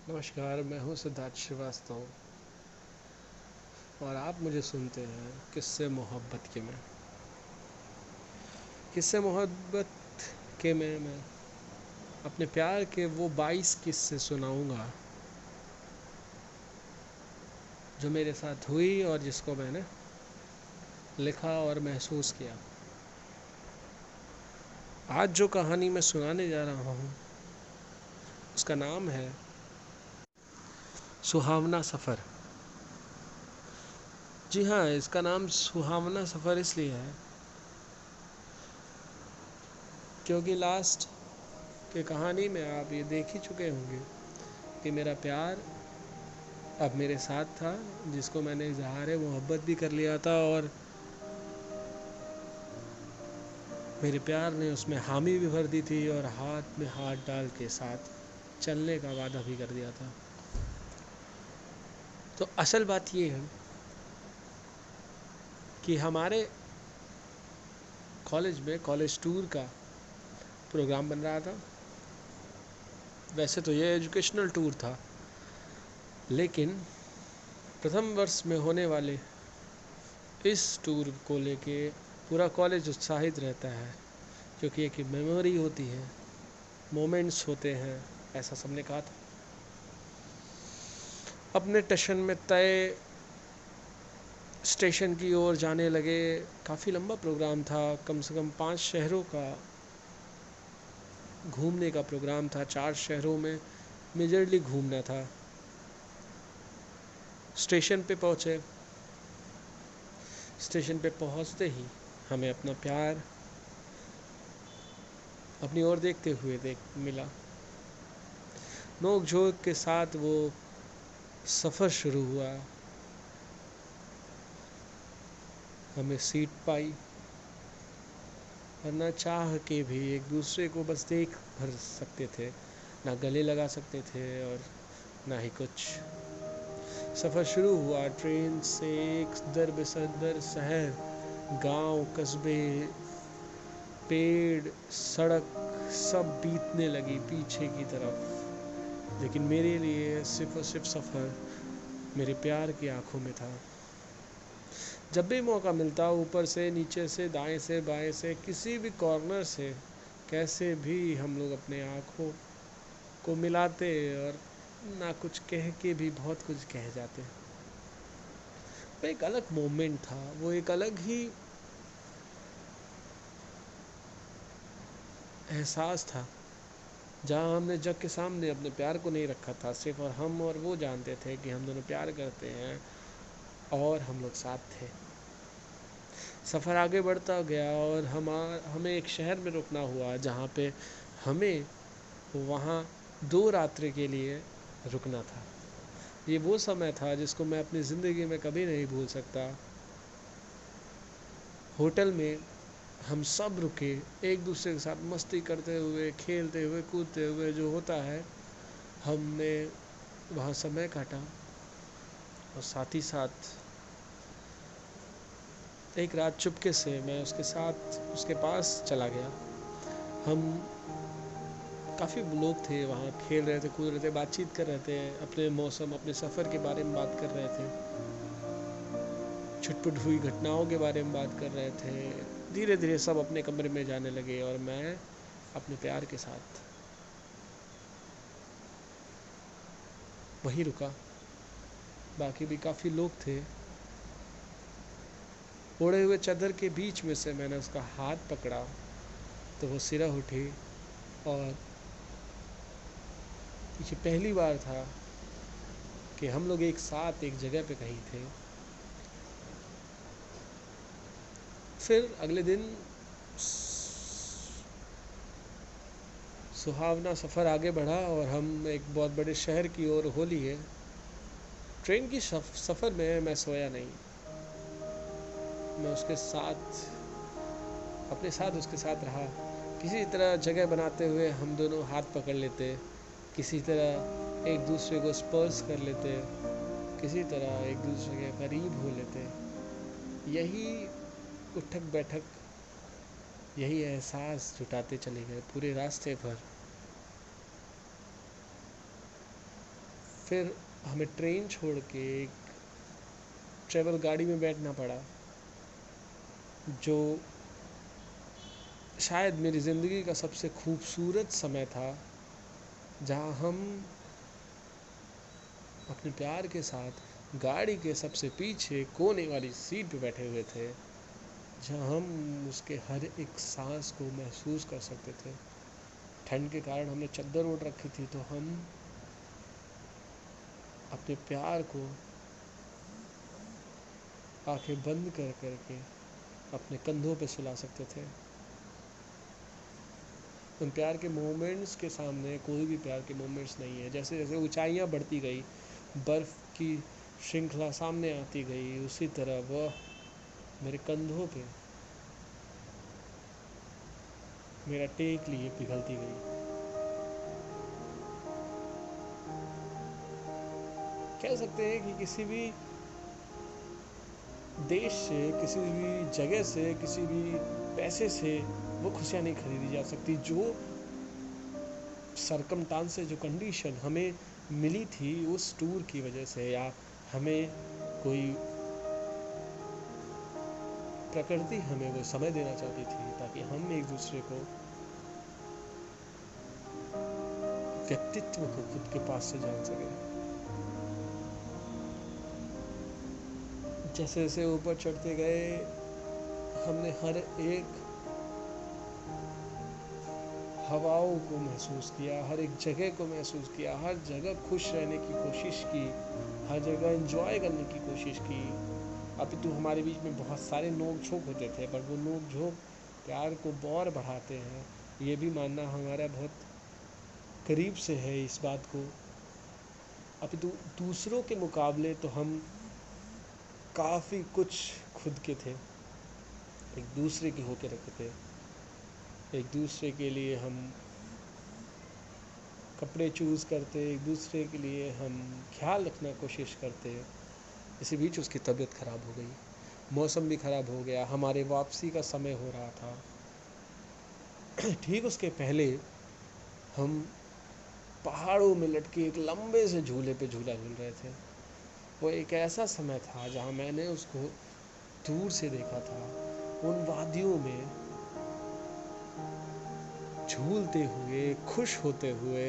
नमस्कार, मैं हूँ सिद्धार्थ श्रीवास्तव और आप मुझे सुनते हैं किस्से मोहब्बत के में। किस्से मोहब्बत के में मैं अपने प्यार के वो 22 किस्से सुनाऊंगा जो मेरे साथ हुई और जिसको मैंने लिखा और महसूस किया। आज जो कहानी मैं सुनाने जा रहा हूँ उसका नाम है सुहावना सफ़र। जी हाँ, इसका नाम सुहावना सफ़र इसलिए है क्योंकि लास्ट के कहानी में आप ये देख ही चुके होंगे कि मेरा प्यार अब मेरे साथ था, जिसको मैंने इजहार मोहब्बत भी कर लिया था और मेरे प्यार ने उसमें हामी भी भर दी थी और हाथ में हाथ डाल के साथ चलने का वादा भी कर दिया था। तो असल बात ये है कि हमारे कॉलेज में कॉलेज टूर का प्रोग्राम बन रहा था। वैसे तो ये एजुकेशनल टूर था, लेकिन प्रथम वर्ष में होने वाले इस टूर को लेके पूरा कॉलेज उत्साहित रहता है, क्योंकि एक मेमोरी होती है, मोमेंट्स होते हैं, ऐसा सबने कहा था। अपने टशन में तय स्टेशन की ओर जाने लगे। काफ़ी लंबा प्रोग्राम था, कम से कम 5 शहरों का घूमने का प्रोग्राम था। 4 शहरों में मेजरली घूमना था। स्टेशन पे पहुँचे। स्टेशन पे पहुँचते ही हमें अपना प्यार अपनी ओर देखते हुए मिला। नोक झोंक के साथ वो सफ़र शुरू हुआ। हमें सीट पाई और न चाह के भी एक दूसरे को बस देख भर सकते थे, ना गले लगा सकते थे और ना ही कुछ। सफ़र शुरू हुआ ट्रेन से। एक दर बेसदर शहर, गांव, कस्बे, पेड़, सड़क सब बीतने लगी पीछे की तरफ, लेकिन मेरे लिए सिर्फ और सिर्फ सफ़र मेरे प्यार की आंखों में था। जब भी मौका मिलता, ऊपर से, नीचे से, दाएं से, बाएं से, किसी भी कॉर्नर से, कैसे भी हम लोग अपने आँखों को मिलाते और ना कुछ कह के भी बहुत कुछ कह जाते। वो एक अलग मोमेंट था, वो एक अलग ही एहसास था, जहाँ हमने जग के सामने अपने प्यार को नहीं रखा था। सिर्फ और हम और वो जानते थे कि हम दोनों प्यार करते हैं और हम लोग साथ थे। सफ़र आगे बढ़ता गया और हमें एक शहर में रुकना हुआ, जहाँ पे हमें वहाँ 2 रात्रि के लिए रुकना था। ये वो समय था जिसको मैं अपनी ज़िंदगी में कभी नहीं भूल सकता। होटल में हम सब रुके, एक दूसरे के साथ मस्ती करते हुए, खेलते हुए, कूदते हुए, जो होता है, हमने वहाँ समय काटा। और साथ ही साथ एक रात चुपके से मैं उसके साथ उसके पास चला गया। हम काफ़ी लोग थे वहाँ, खेल रहे थे, कूद रहे थे, बातचीत कर रहे थे, अपने मौसम, अपने सफ़र के बारे में बात कर रहे थे, छुटपुट हुई घटनाओं के बारे में बात कर रहे थे। धीरे धीरे सब अपने कमरे में जाने लगे और मैं अपने प्यार के साथ वहीं रुका। बाकी भी काफ़ी लोग थे। ओढ़े हुए चादर के बीच में से मैंने उसका हाथ पकड़ा तो वो सिरा उठी। और ये पहली बार था कि हम लोग एक साथ एक जगह पे कहीं थे। फिर अगले दिन सुहावना सफ़र आगे बढ़ा और हम एक बहुत बड़े शहर की ओर हो लिए। ट्रेन की सफ़र में मैं सोया नहीं। मैं उसके साथ अपने साथ उसके साथ रहा। किसी तरह जगह बनाते हुए हम दोनों हाथ पकड़ लेते, किसी तरह एक दूसरे को स्पर्श कर लेते, किसी तरह एक दूसरे के करीब हो लेते। यही उठक बैठक, यही एहसास जुटाते चले गए पूरे रास्ते भर। फिर हमें ट्रेन छोड़ के एक ट्रेवल गाड़ी में बैठना पड़ा, जो शायद मेरी ज़िंदगी का सबसे खूबसूरत समय था, जहाँ हम अपने प्यार के साथ गाड़ी के सबसे पीछे कोने वाली सीट पे बैठे हुए थे, जहाँ हम उसके हर एक सांस को महसूस कर सकते थे। ठंड के कारण हमने चद्दर ओढ़ रखी थी, तो हम अपने प्यार को आंखें बंद कर करके अपने कंधों पे सुला सकते थे। उन प्यार के मोमेंट्स के सामने कोई भी प्यार के मोमेंट्स नहीं है। जैसे जैसे ऊंचाइयां बढ़ती गई, बर्फ़ की श्रृंखला सामने आती गई, उसी तरह वह मेरे कंधों पे मेरा टेक लिए पिघलती गई। कह सकते हैं कि किसी भी देश से, किसी भी जगह से, किसी भी पैसे से वो खुशियाँ नहीं खरीदी जा सकती। जो सरकमस्टांस, जो कंडीशन हमें मिली थी उस टूर की वजह से, या हमें कोई प्रकृति हमें वो समय देना चाहती थी ताकि हम एक दूसरे को, व्यक्तित्व को खुद के पास से जान सके। जैसे जैसे ऊपर चढ़ते गए, हमने हर एक हवाओं को महसूस किया, हर एक जगह को महसूस किया, हर जगह खुश रहने की कोशिश की, हर जगह एंजॉय करने की कोशिश की। अभी तो हमारे बीच में बहुत सारे नोक झोंक होते थे, पर वो नोक झोंक प्यार को और बढ़ाते हैं, ये भी मानना हमारा बहुत करीब से है इस बात को। अभी तो दूसरों के मुकाबले तो हम काफ़ी कुछ खुद के थे, एक दूसरे के होके रखे थे। एक दूसरे के लिए हम कपड़े चूज़ करते, एक दूसरे के लिए हम ख्याल रखना कोशिश करते। इसी बीच उसकी तबीयत ख़राब हो गई, मौसम भी ख़राब हो गया, हमारे वापसी का समय हो रहा था। ठीक उसके पहले हम पहाड़ों में लटके एक लंबे से झूले पे झूला झूल रहे थे। वो एक ऐसा समय था जहाँ मैंने उसको दूर से देखा था, उन वादियों में झूलते हुए, खुश होते हुए,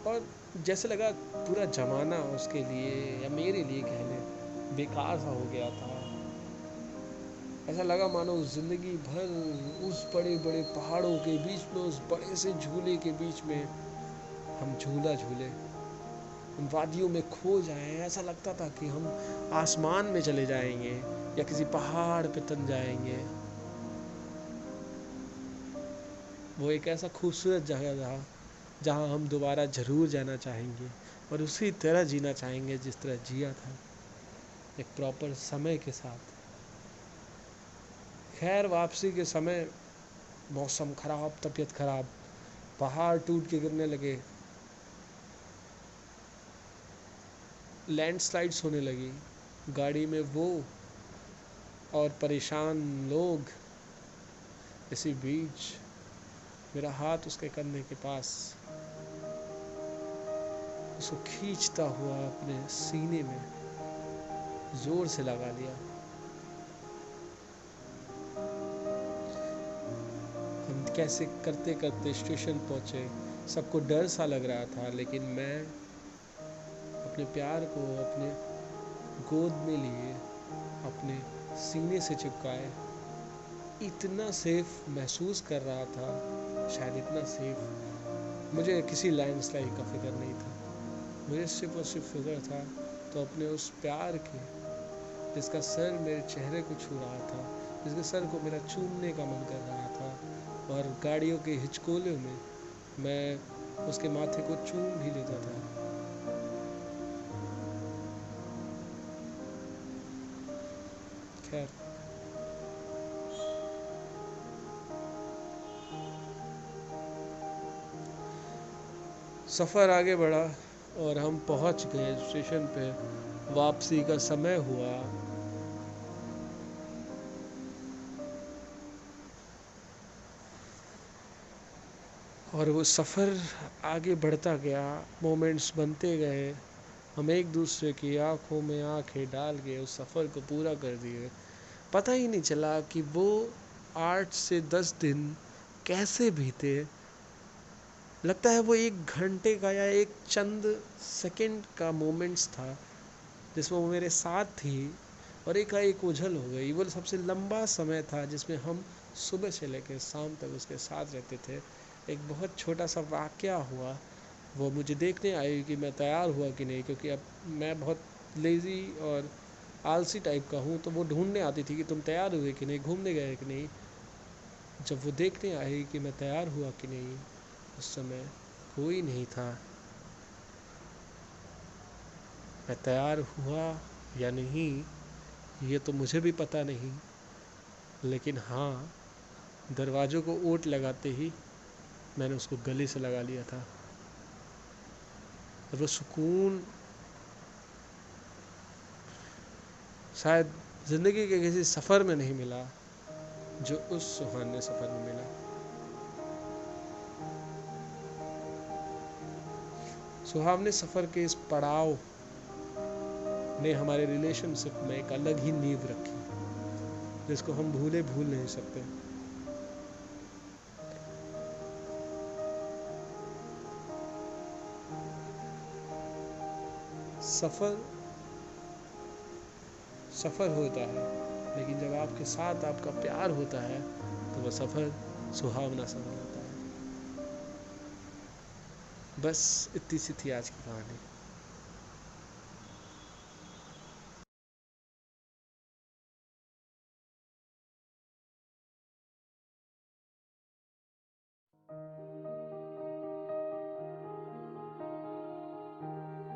और जैसे लगा पूरा ज़माना उसके लिए, या मेरे लिए कह लें, बेकार सा हो गया था। ऐसा लगा मानो ज़िंदगी भर उस बड़े बड़े पहाड़ों के बीच में, उस बड़े से झूले के बीच में हम झूला झूले, उन वादियों में खो जाएं। ऐसा लगता था कि हम आसमान में चले जाएंगे या किसी पहाड़ पे तन जाएंगे। वो एक ऐसा खूबसूरत जगह था जहाँ हम दोबारा ज़रूर जाना चाहेंगे और उसी तरह जीना चाहेंगे जिस तरह जिया था, एक प्रॉपर समय के साथ। खैर, वापसी के समय मौसम ख़राब, तबीयत ख़राब, पहाड़ टूट के गिरने लगे, लैंडस्लाइड्स होने लगी, गाड़ी में वो और परेशान लोग। इसी बीच मेरा हाथ उसके कंधे के पास, उसको खींचता हुआ अपने सीने में ज़ोर से लगा लिया। हम कैसे करते करते स्टेशन पहुँचे। सबको डर सा लग रहा था, लेकिन मैं अपने प्यार को अपने गोद में लिए, अपने सीने से चिपकाए, इतना सेफ महसूस कर रहा था। शायद इतना सेफ मुझे किसी लैंडस्लाइड का फिक्र नहीं था। मुझे सिर्फ और सिर्फ फिक्र था तो अपने उस प्यार के, जिसका सर मेरे चेहरे को छू रहा था, जिसके सर को मेरा चूमने का मन कर रहा था, और गाड़ियों के हिचकोले में मैं उसके माथे को चूम भी लेता था। खैर, सफ़र आगे बढ़ा और हम पहुंच गए स्टेशन पे। वापसी का समय हुआ। और वो सफ़र आगे बढ़ता गया, मोमेंट्स बनते गए। हम एक दूसरे की आंखों में आंखें डाल के उस सफ़र को पूरा कर दिए। पता ही नहीं चला कि वो 8 से 10 दिन कैसे बीते। लगता है वो 1 घंटे का या एक चंद सेकंड का मोमेंट्स था जिसमें वो मेरे साथ थी और एकाएक ओझल हो गई। वो सबसे लंबा समय था जिसमें हम सुबह से लेकर शाम तक उसके साथ रहते थे। एक बहुत छोटा सा वाक़या हुआ, वो मुझे देखने आई कि मैं तैयार हुआ कि नहीं, क्योंकि अब मैं बहुत लेज़ी और आलसी टाइप का हूँ। तो वो ढूंढने आती थी कि तुम तैयार हुए कि नहीं, घूमने गए कि नहीं। जब वो देखने आई कि मैं तैयार हुआ कि नहीं, उस समय कोई नहीं था। मैं तैयार हुआ या नहीं ये तो मुझे भी पता नहीं, लेकिन हाँ, दरवाज़ों को ओट लगाते ही मैंने उसको गले से लगा लिया था। और वो सुकून शायद ज़िंदगी के किसी सफ़र में नहीं मिला जो उस सुहाने सफ़र में मिला। सुहावने सफ़र के इस पड़ाव ने हमारे रिलेशनशिप में एक अलग ही नींव रखी जिसको हम भूल नहीं सकते। सफ़र होता है, लेकिन जब आपके साथ आपका प्यार होता है तो वह सफ़र सुहावना सफ़र होता है। बस इतनी सी थी आज की कहानी।